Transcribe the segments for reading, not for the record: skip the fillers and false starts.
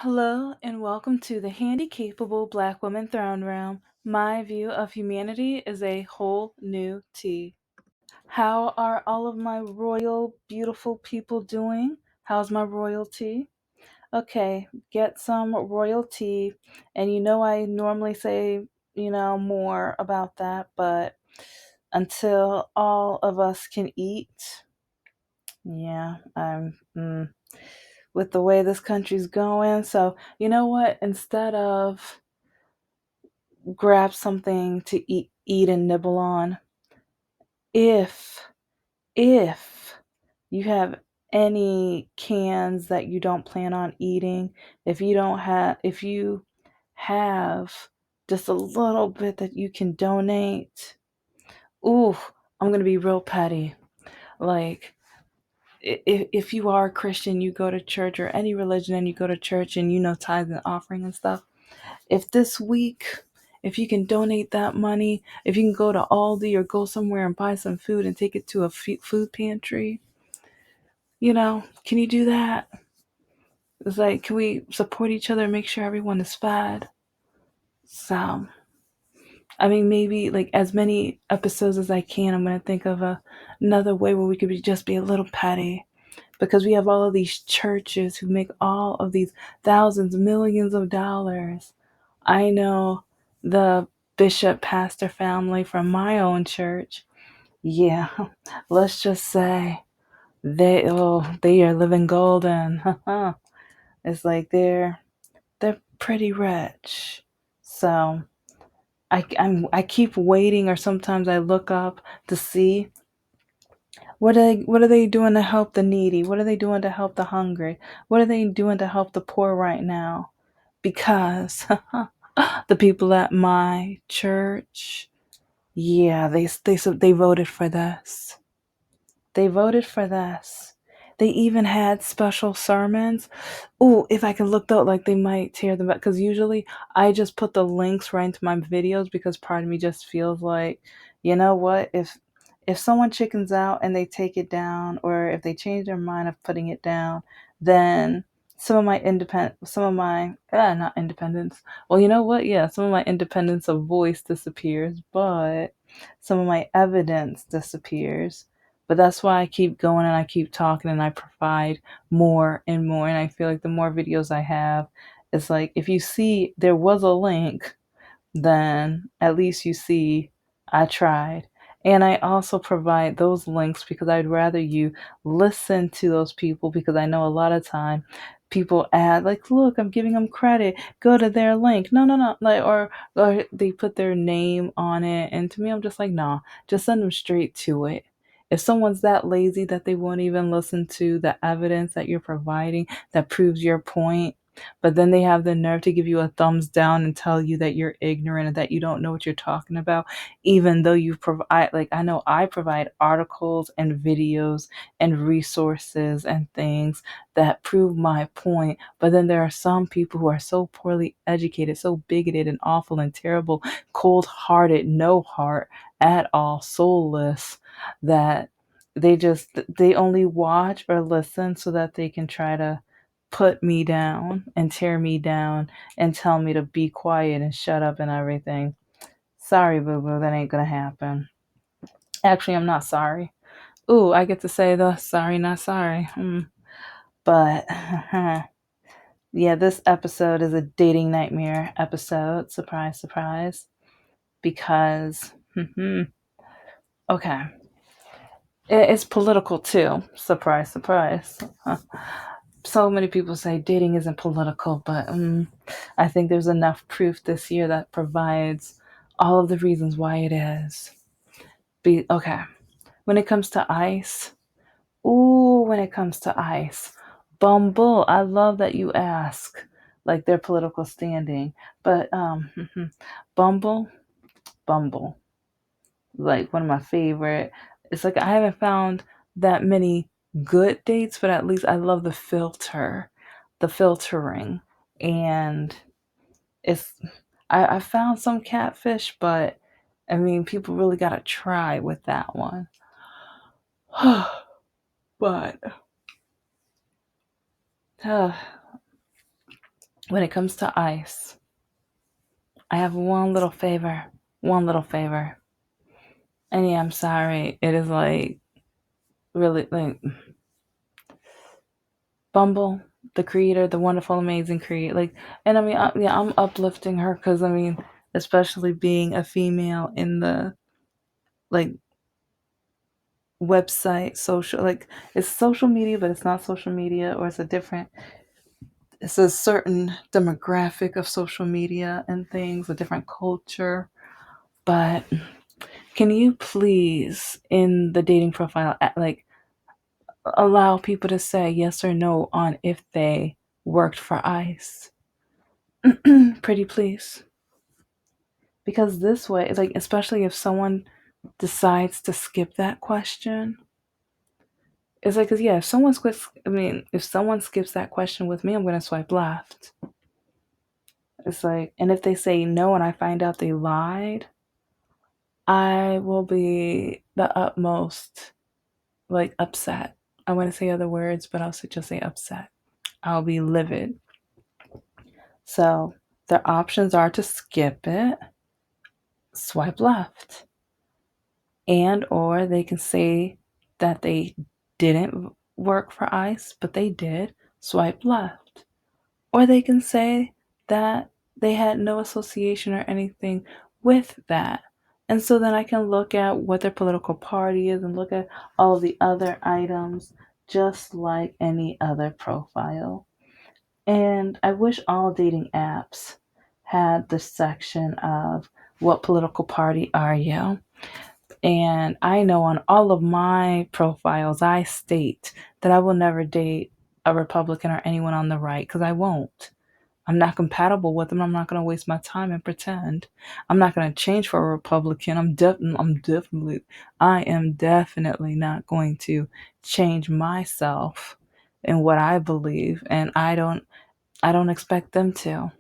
Hello and welcome to the Handicapable Black Woman Throne Room. My view of humanity is a whole new tea. How are all of my royal, beautiful people doing? How's my royalty? Okay, get some royalty. And I normally say, more about that, but until all of us can eat, yeah, with the way this country's going. So, you know what? Instead of grab something to eat and nibble on, if if you have any cans that you don't plan on eating, if you have just a little bit that you can donate, ooh, I'm gonna be real petty. Like, if you are a Christian, you go to church, or any religion, and you go to church, and tithe and offering and stuff. If this week, if you can donate that money, if you can go to Aldi or go somewhere and buy some food and take it to a food pantry, can you do that? It's like, can we support each other and make sure everyone is fed? So, I mean, maybe like as many episodes as I can, I'm going to think of another way where we could just be a little petty, because we have all of these churches who make all of these thousands, millions of dollars. I know the bishop pastor family from my own church. Yeah, let's just say they are living golden. It's like they're pretty rich. So I keep waiting, or sometimes I look up to see what are they doing to help the needy? What are they doing to help the hungry? What are they doing to help the poor right now? Because the people at my church, yeah, they voted for this. They voted for this. They even had special sermons. Ooh, if I can look though, like they might tear them back, because usually I just put the links right into my videos, because part of me just feels like, you know what, if someone chickens out and they take it down, or if they change their mind of putting it down, then some of my not independence. Well, you know what? Yeah, some of my independence of voice disappears, but some of my evidence disappears. But that's why I keep going and I keep talking and I provide more and more. And I feel like the more videos I have, it's like if you see there was a link, then at least you see I tried. And I also provide those links because I'd rather you listen to those people, because I know a lot of time people add like, look, I'm giving them credit, go to their link. No, no, no. Like, or they put their name on it. And to me, I'm just like, nah, just send them straight to it. If someone's that lazy that they won't even listen to the evidence that you're providing that proves your point, but then they have the nerve to give you a thumbs down and tell you that you're ignorant and that you don't know what you're talking about, even though you provide, like, I know I provide articles and videos and resources and things that prove my point. But then there are some people who are so poorly educated, so bigoted and awful and terrible, cold hearted, no heart at all, soulless, that they only watch or listen so that they can try to put me down and tear me down and tell me to be quiet and shut up and everything. Sorry, boo boo, that ain't gonna happen. Actually, I'm not sorry. Ooh, I get to say the sorry, not sorry. But yeah, this episode is a dating nightmare episode. Surprise, surprise. Because, okay, it's political too. Surprise, surprise. So many people say dating isn't political, but I think there's enough proof this year that provides all of the reasons why it is. Okay, when it comes to ice, ooh, when it comes to ice, Bumble. I love that you ask, like their political standing, but Bumble, Bumble, like one of my favorite. It's like I haven't found that many good dates, but at least I love the filtering, and it's I found some catfish, but I mean people really gotta try with that one. But uh, When it comes to ice, I have one little favor. One little favor. And yeah, I'm sorry. It is like really like Bumble, the creator, the wonderful, amazing creator. Like, and I mean, yeah, I'm uplifting her because I mean, especially being a female in the like website, social, like it's social media, but it's not social media, or it's a certain demographic of social media and things, a different culture. But can you please, in the dating profile, like allow people to say yes or no on if they worked for ICE? Pretty please. Because this way, like, especially if someone decides to skip that question, it's like, cause yeah, if someone skips that question with me, I'm gonna swipe left. It's like, and if they say no and I find out they lied, I will be the utmost, like, upset. I want to say other words, but I'll just say upset. I'll be livid. So their options are to skip it, swipe left, and or they can say that they didn't work for ICE, but they did, swipe left. Or they can say that they had no association or anything with that. And so then I can look at what their political party is and look at all of the other items just like any other profile. And I wish all dating apps had the section of what political party are you? And I know on all of my profiles, I state that I will never date a Republican or anyone on the right because I won't. I'm not compatible with them. I'm not going to waste my time and pretend. I'm not going to change for a Republican. I am definitely not going to change myself in what I believe, and I don't expect them to.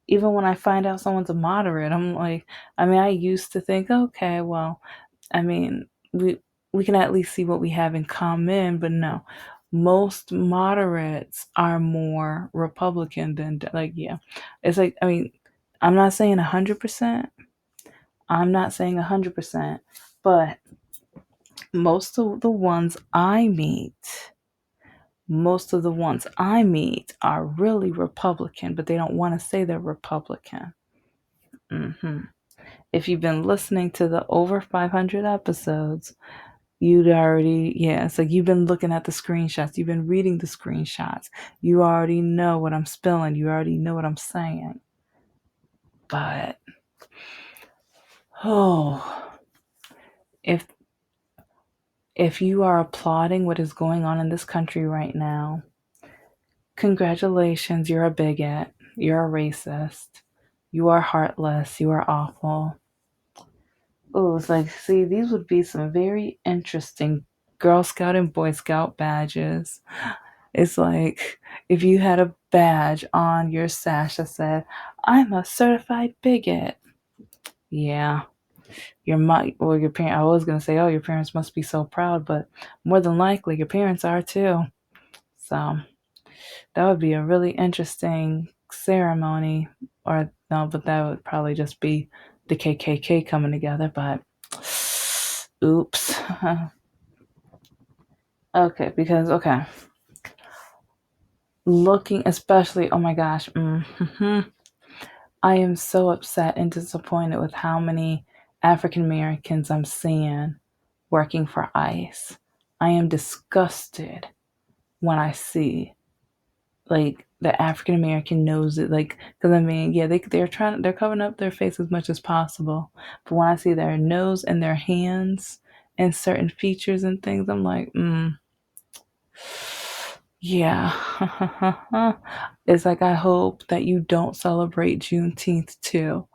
Even when I find out someone's a moderate, I'm like, I mean, I used to think, okay, well, I mean, we can at least see what we have in common, but no. Most moderates are more Republican than like yeah. It's like I mean, I'm not saying 100%. I'm not saying 100%, but most of the ones I meet, most of the ones I meet are really Republican, but they don't want to say they're Republican. hmm If you've been listening to the over 500 episodes, you'd already, yeah, it's like you've been looking at the screenshots, you've been reading the screenshots, you already know what I'm spilling, you already know what I'm saying. But, oh, if if you are applauding what is going on in this country right now, congratulations, you're a bigot, you're a racist, you are heartless, you are awful. Oh, it's like, see, these would be some very interesting Girl Scout and Boy Scout badges. It's like if you had a badge on your sash that said, I'm a certified bigot. Yeah. Your parent, I was going to say, oh, your parents must be so proud, but more than likely your parents are too. So that would be a really interesting ceremony. Or no, but that would probably just be the KKK coming together, but oops. Okay, because, okay. Looking, especially, oh my gosh. I am so upset and disappointed with how many African Americans I'm seeing working for ICE. I am disgusted when I see like the African American nose it, like, because I mean, yeah, they're covering up their face as much as possible, but when I see their nose and their hands and certain features and things, I'm like, yeah. It's like I hope that you don't celebrate Juneteenth too,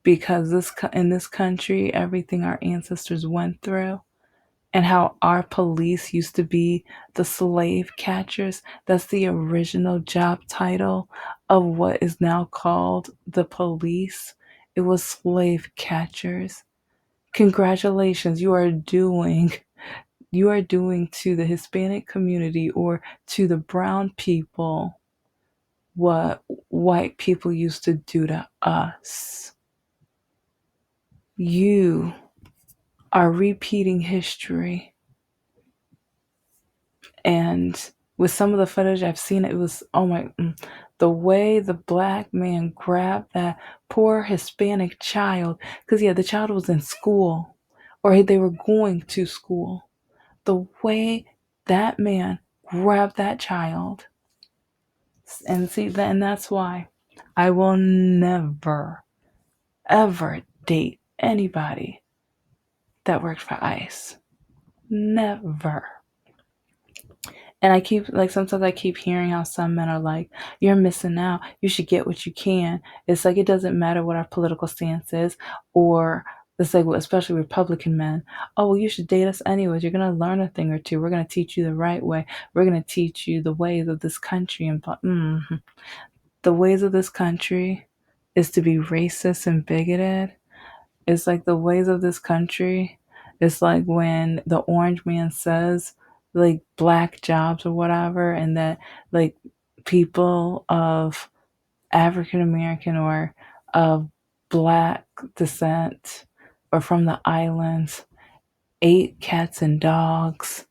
because in this country, everything our ancestors went through, and how our police used to be the slave catchers. That's the original job title of what is now called the police. It was slave catchers. Congratulations, you are doing to the Hispanic community or to the brown people what white people used to do to us. You are repeating history. And with some of the footage I've seen, it was, oh my, the way the black man grabbed that poor Hispanic child, because yeah, the child was in school, or they were going to school. The way that man grabbed that child, and see, and that's why I will never, ever date anybody that worked for ICE. Never. And I keep, like, sometimes I keep hearing how some men are like, you're missing out. You should get what you can. It's like, it doesn't matter what our political stance is, or it's like, well, especially Republican men. Oh, well, you should date us anyways. You're going to learn a thing or two. We're going to teach you the right way. We're going to teach you the ways of this country. And the ways of this country is to be racist and bigoted. It's like the ways of this country. It's like when the orange man says, like, black jobs or whatever, and that, like, people of African American or of black descent or from the islands ate cats and dogs.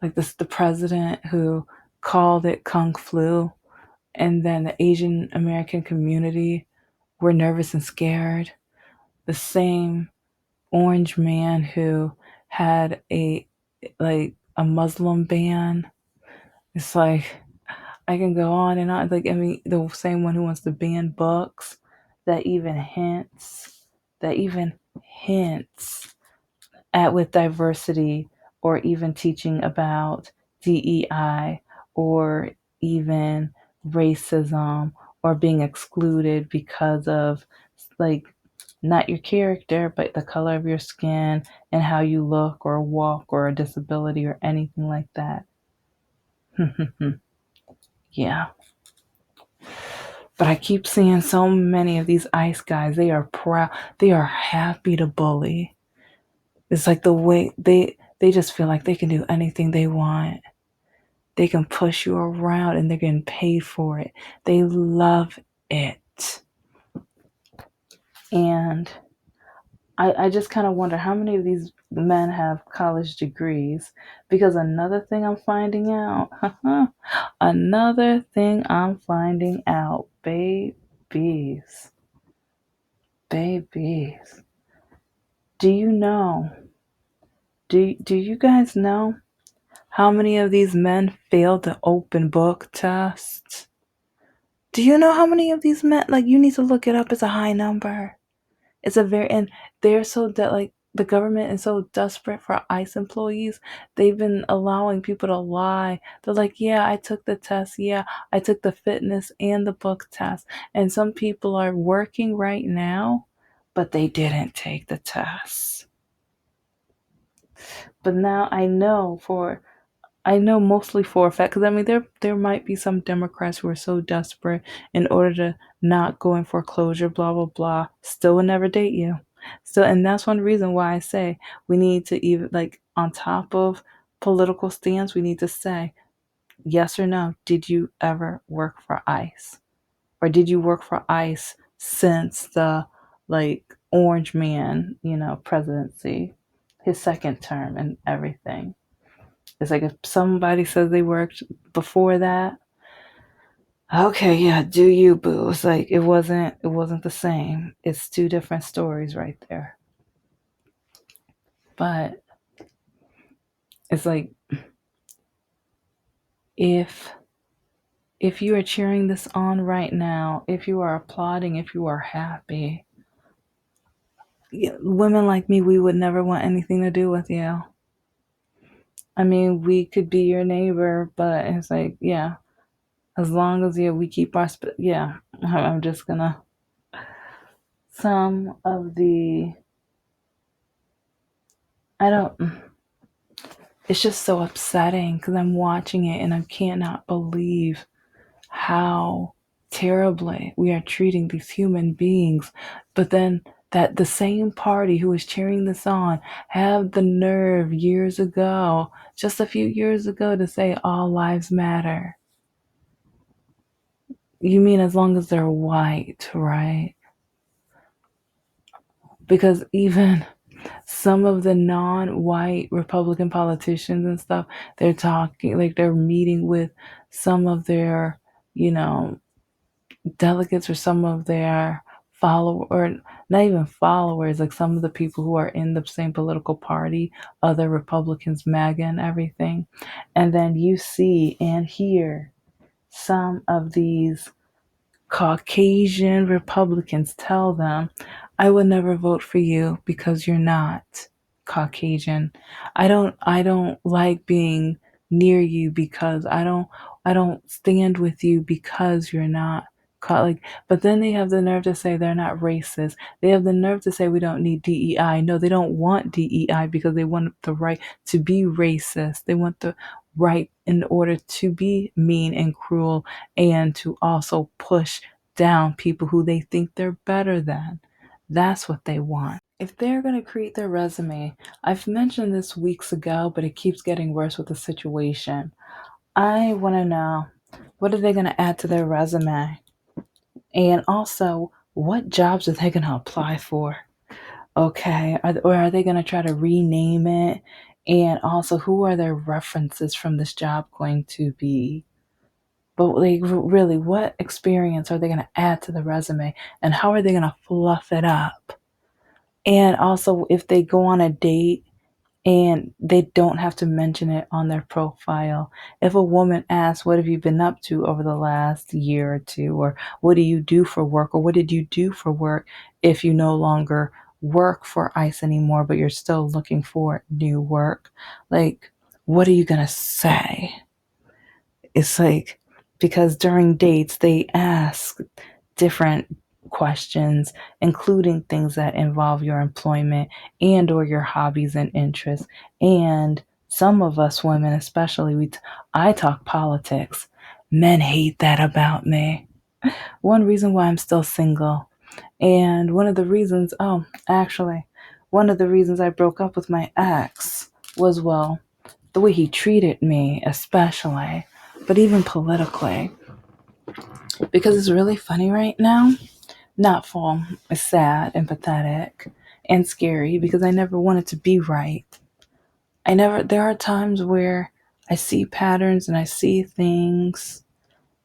Like this, the president who called it kung flu, and then the Asian American community were nervous and scared. The same orange man who had a Muslim ban. It's like, I can go on and on. Like, I mean, the same one who wants to ban books that even hints at with diversity, or even teaching about DEI, or even racism, or being excluded because of, like, not your character, but the color of your skin and how you look or walk or a disability or anything like that. Yeah. But I keep seeing so many of these ICE guys, they are proud, they are happy to bully. It's like the way they just feel like they can do anything they want. They can push you around and they're getting paid for it. They love it. And I just kind of wonder how many of these men have college degrees. Because another thing I'm finding out, babies, babies. Do you know, do you guys know how many of these men failed the open book test? Do you know how many of these men, like, you need to look it up, it's a high number. It's a very, and they're so that, like, the government is so desperate for ICE employees. They've been allowing people to lie. They're like, yeah, I took the test. Yeah, I took the fitness and the book test. And some people are working right now, but they didn't take the test. But now I know mostly for a fact, because I mean, there might be some Democrats who are so desperate in order to not go in foreclosure, blah blah blah, still would never date you. So, and that's one reason why I say we need to, even, like, on top of political stance, we need to say yes or no. Did you ever work for ICE, or did you work for ICE since the, like, Orange Man, presidency, his second term and everything? It's like, if somebody says they worked before that, okay, yeah, do you, boo. It's like, it wasn't the same. It's two different stories right there. But it's like, if you are cheering this on right now, if you are applauding, if you are happy, women like me, we would never want anything to do with you. I mean, we could be your neighbor, but it's like, yeah, as long as, yeah, we keep our yeah, I'm just gonna, some of the, I don't, it's just so upsetting because I'm watching it and I cannot believe how terribly we are treating these human beings. But then, that the same party who was cheering this on have the nerve years ago, just a few years ago, to say all lives matter. You mean as long as they're white, right? Because even some of the non-white Republican politicians and stuff, they're talking like they're meeting with some of their, you know, delegates or some of their follow or not even followers, like some of the people who are in the same political party, other Republicans, MAGA and everything. And then you see and hear some of these Caucasian Republicans tell them, I would never vote for you because you're not Caucasian. I don't like being near you because I don't stand with you because you're not like, but then they have the nerve to say they're not racist. They have the nerve to say we don't need DEI. No, they don't want DEI because they want the right to be racist. They want the right in order to be mean and cruel and to also push down people who they think they're better than. That's what they want. If they're going to create their resume, I've mentioned this weeks ago, but it keeps getting worse with the situation. I want to know, what are they going to add to their resume? And also, what jobs are they going to apply for? Okay. Or are they going to try to rename it? And also, who are their references from this job going to be? But like, really, what experience are they going to add to the resume? And how are they going to fluff it up? And also, if they go on a date and they don't have to mention it on their profile. If a woman asks, what have you been up to over the last year or two? Or what do you do for work? Or what did you do for work if you no longer work for ICE anymore, but you're still looking for new work? Like, what are you going to say? It's like, because during dates, they ask different questions, including things that involve your employment and or your hobbies and interests. And some of us women, especially, I talk politics. Men hate that about me. One reason why I'm still single, and one of the reasons, actually, one of the reasons I broke up with my ex was, well, the way he treated me, especially, but even politically. Because it's really funny right now. Not full. It's sad and pathetic and scary because I never wanted to be right. There are times where I see patterns and I see things.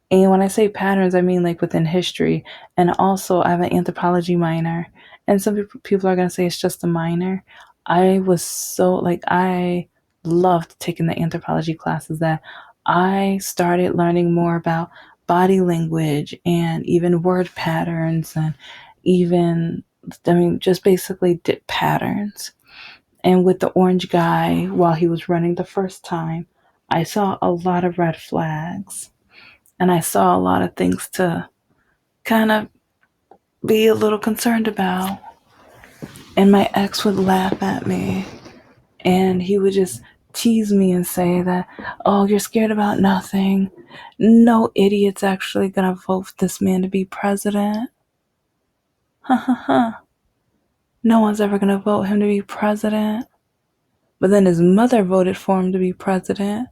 And when I say patterns, I mean like within history. And also, I have an anthropology minor. And some people are going to say it's just a minor. I was so, like, I loved taking the anthropology classes that I started learning more about body language and even word patterns and even, I mean, just basically dip patterns. And with the orange guy, while he was running the first time, I saw a lot of red flags and I saw a lot of things to kind of be a little concerned about. And my ex would laugh at me and he would just tease me and say that, oh, you're scared about nothing. No idiot's actually going to vote for this man to be president. Ha ha ha. No one's ever going to vote him to be president. But then his mother voted for him to be president.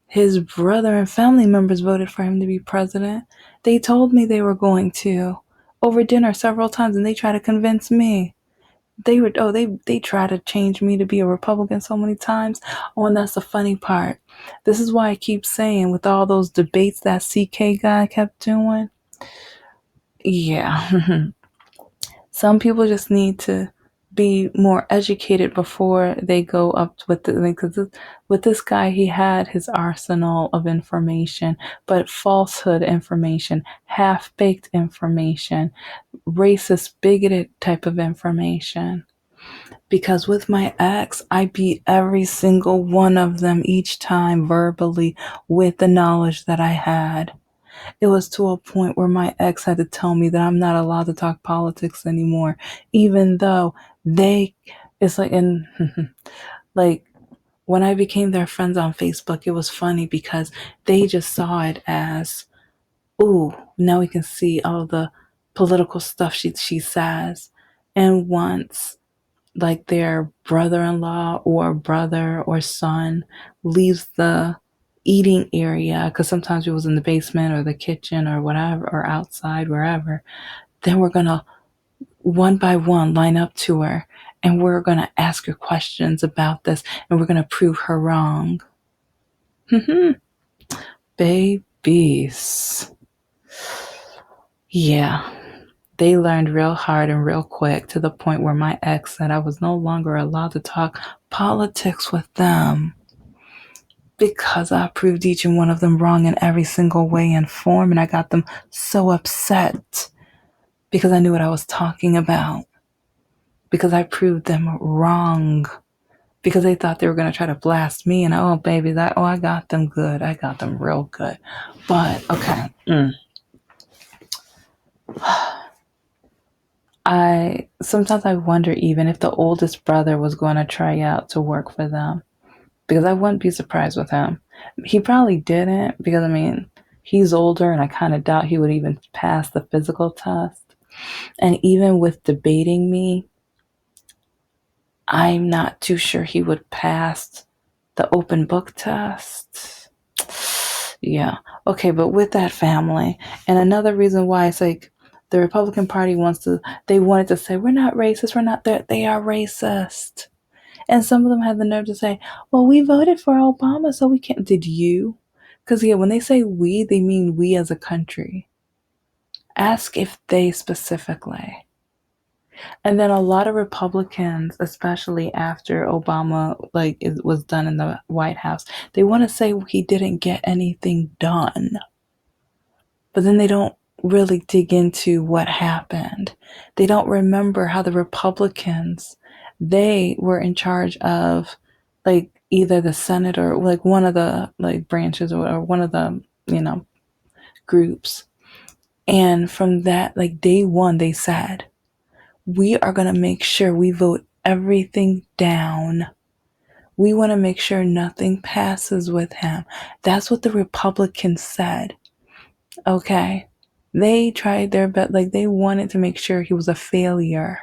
His brother and family members voted for him to be president. They told me they were going to over dinner several times, and they tried to convince me. They tried to change me to be a Republican so many times. Oh, and that's the funny part. This is why I keep saying with all those debates that CK guy kept doing. Yeah. Some people just need to be more educated before they go up with the, because with this guy, he had his arsenal of information, but falsehood information, half-baked information, racist, bigoted type of information. Because with my ex, I beat every single one of them each time verbally with the knowledge that I had. It was to a point where my ex had to tell me that I'm not allowed to talk politics anymore, even though it's like, and like when I became their friends on Facebook, it was funny because they just saw it as, ooh, now we can see all the political stuff she says. And once like their brother-in-law or brother or son leaves the eating area, because sometimes it was in the basement or the kitchen or whatever, or outside, wherever, then we're going to one by one line up to her, and we're going to ask her questions about this, and we're going to prove her wrong. Babies. Yeah, they learned real hard and real quick, to the point where my ex said I was no longer allowed to talk politics with them because I proved each and one of them wrong in every single way and form. And I got them so upset because I knew what I was talking about, because I proved them wrong, because they thought they were going to try to blast me. And oh, baby, I got them good. I got them real good. But okay. Sometimes I wonder even if the oldest brother was going to try out to work for them, because I wouldn't be surprised with him. He probably didn't, because I mean, he's older, and I kind of doubt he would even pass the physical test. And even with debating me, I'm not too sure he would pass the open book test. Yeah. Okay, but with that family, and another reason why it's like the Republican Party they wanted to say, we're not racist, we're not that, they are racist. And some of them had the nerve to say, well, we voted for Obama, so we can't. Did you? Because, yeah, when they say we, they mean we as a country. Ask if they specifically. And then a lot of Republicans, especially after Obama, like, it was done in the White House, they want to say he didn't get anything done. But then they don't really dig into what happened. They don't remember how the Republicans, they were in charge of, like, either the Senate or like one of the like branches, or one of the, groups. And from that, like, day one, they said, we are going to make sure we vote everything down. We want to make sure nothing passes with him. That's what the Republicans said. Okay. They tried their best, like, they wanted to make sure he was a failure.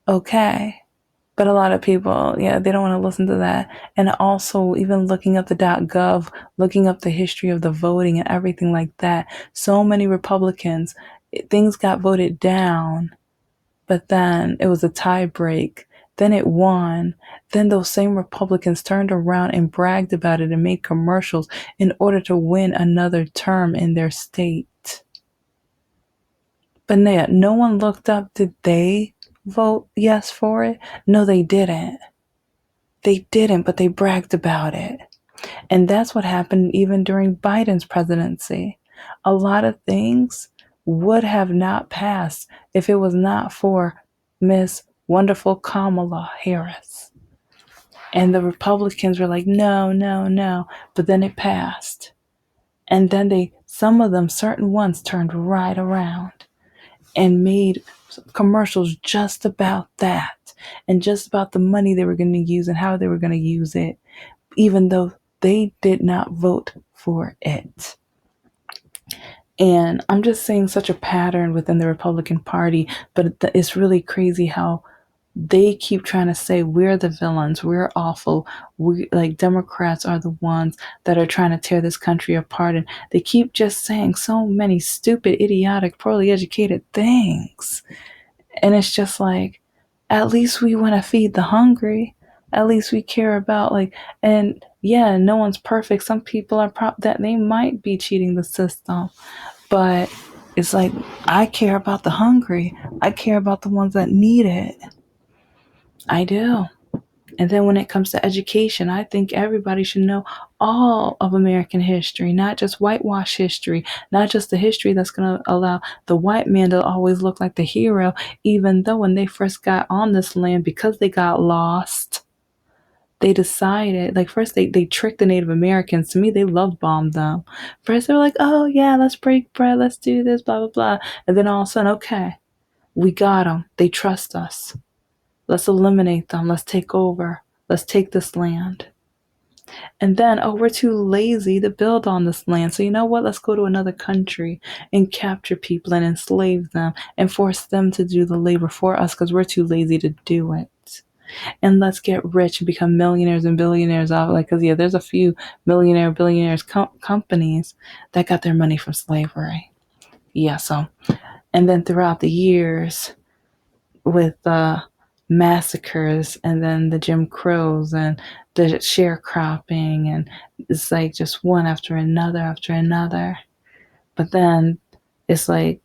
Okay. But a lot of people, yeah, they don't want to listen to that. And also, even looking up the .gov, looking up the history of the voting and everything like that, so many Republicans, things got voted down, but then it was a tie break. Then it won. Then those same Republicans turned around and bragged about it and made commercials in order to win another term in their state. But yeah, no one looked up, did they vote yes for it? No, they didn't. They didn't, but they bragged about it. And that's what happened even during Biden's presidency. A lot of things would have not passed if it was not for Miss Wonderful Kamala Harris. And the Republicans were like, no, no, no. But then it passed. And then some of them, certain ones, turned right around and made commercials just about that, and just about the money they were going to use and how they were going to use it, even though they did not vote for it. And I'm just seeing such a pattern within the Republican Party, but it's really crazy how they keep trying to say we're the villains, we're awful, we, like, Democrats are the ones that are trying to tear this country apart, and they keep just saying so many stupid, idiotic, poorly educated things. And it's just like, at least we want to feed the hungry. At least we care about, like, and yeah, no one's perfect. Some people are that they might be cheating the system, but it's like, I care about the hungry. I care about the ones that need it. I do. And then when it comes to education, I think everybody should know all of American history, not just whitewash history, not just the history that's going to allow the white man to always look like the hero, even though when they first got on this land, because they got lost, they decided, like, first they tricked the Native Americans. To me, they love bombed them. First they were like, oh yeah, let's break bread, let's do this, blah, blah, blah. And then all of a sudden, okay, we got them. They trust us. Let's eliminate them. Let's take over. Let's take this land. And then, oh, we're too lazy to build on this land. So you know what? Let's go to another country and capture people and enslave them and force them to do the labor for us because we're too lazy to do it. and let's get rich and become millionaires and billionaires off. Like, because yeah, there's a few billionaires companies that got their money from slavery. Yeah, so and then throughout the years with massacres and then the Jim Crows and the sharecropping, and it's like just one after another. But then it's like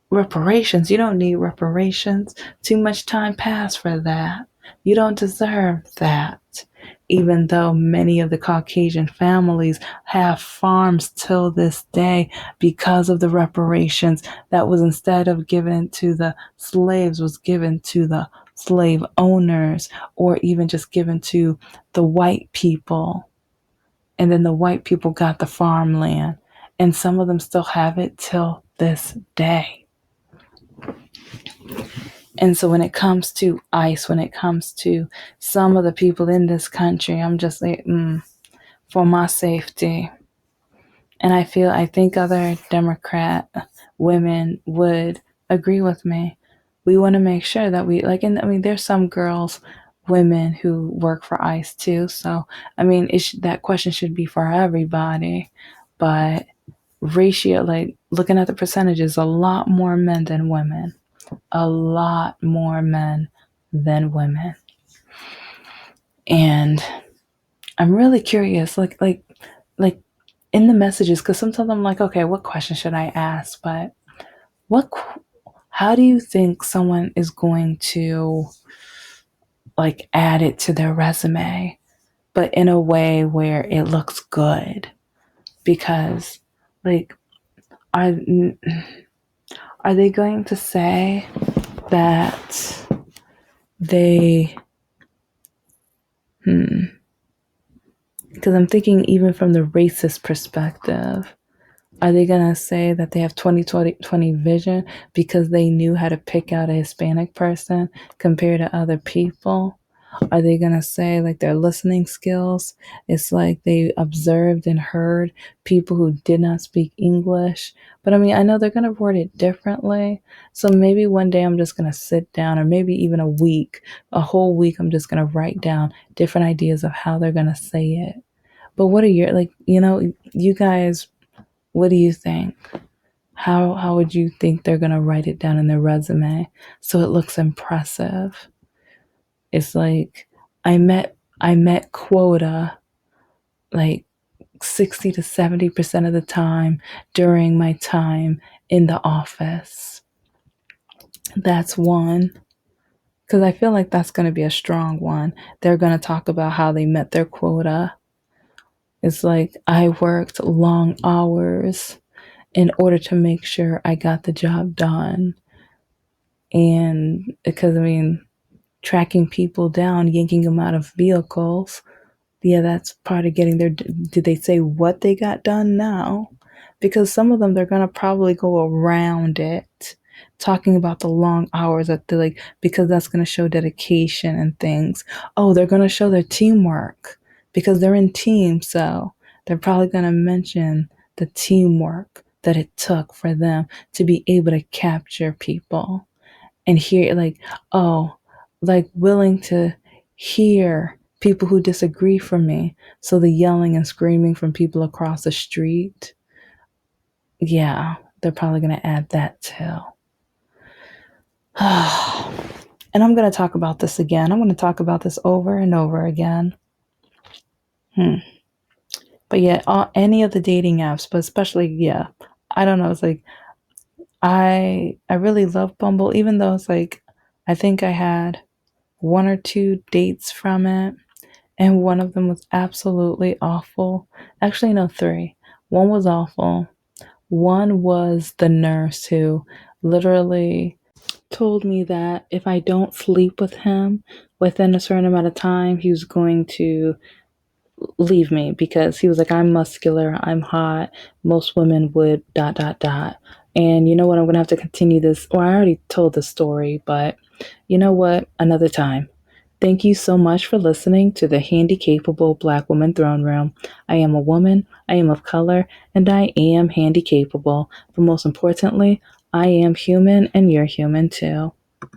reparations. You don't need reparations. Too much time passed for that. You don't deserve that. Even though many of the Caucasian families have farms till this day because of the reparations that was, instead of given to the slaves, was given to the slave owners, or even just given to the white people. And then the white people got the farmland. And some of them still have it till this day. And so when it comes to ICE, when it comes to some of the people in this country, I'm just like, for my safety. And I think other Democrat women would agree with me. We want to make sure that we, like, and I mean, there's some girls, women who work for ICE too. So, I mean, that question should be for everybody. But ratio, like looking at the percentages, a lot more men than women. A lot more men than women. And I'm really curious, like in the messages, because sometimes I'm like, okay, what question should I ask? But how do you think someone is going to like add it to their resume, but in a way where it looks good? Because like, are are they going to say that they because I'm thinking even from the racist perspective, are they going to say that they have 20/20 vision because they knew how to pick out a Hispanic person compared to other people? Are they going to say like their listening skills? It's like they observed and heard people who did not speak English. But I mean, I know they're going to word it differently. So maybe one day I'm just going to sit down, or maybe even a whole week, I'm just going to write down different ideas of how they're going to say it. But what are your, like, you guys, what do you think? How would you think they're going to write it down in their resume so it looks impressive? It's like I met quota like 60 to 70% of the time during my time in the office. That's one. Because I feel like that's going to be a strong one. They're going to talk about how they met their quota. It's like I worked long hours in order to make sure I got the job done. And because, I mean, tracking people down, yanking them out of vehicles, yeah, that's part of getting their. Did they say what they got done? No, because some of them, they're gonna probably go around it, talking about the long hours that they like, because that's gonna show dedication and things. Oh, they're gonna show their teamwork because they're in teams, so they're probably gonna mention the teamwork that it took for them to be able to capture people and hear, like, oh, like willing to hear people who disagree from me. So the yelling and screaming from people across the street, yeah, they're probably going to add that too. And I'm going to talk about this again. I'm going to talk about this over and over again. But yeah, any of the dating apps, but especially, yeah, I don't know. It's like, I really love Bumble, even though it's like, I think I had one or two dates from it, and one of them was absolutely awful. Actually, no, three. One was awful. One was the nurse who literally told me that if I don't sleep with him within a certain amount of time, he was going to leave me, because he was like, I'm muscular, I'm hot, most women would dot dot dot. And you know what, I'm gonna have to continue this, or I already told the story, but you know what, another time. Thank you so much for listening to the Handicapable Black Woman Throne Room. I am a woman, I am of color, and I am handicapable. But most importantly, I am human, and you're human too.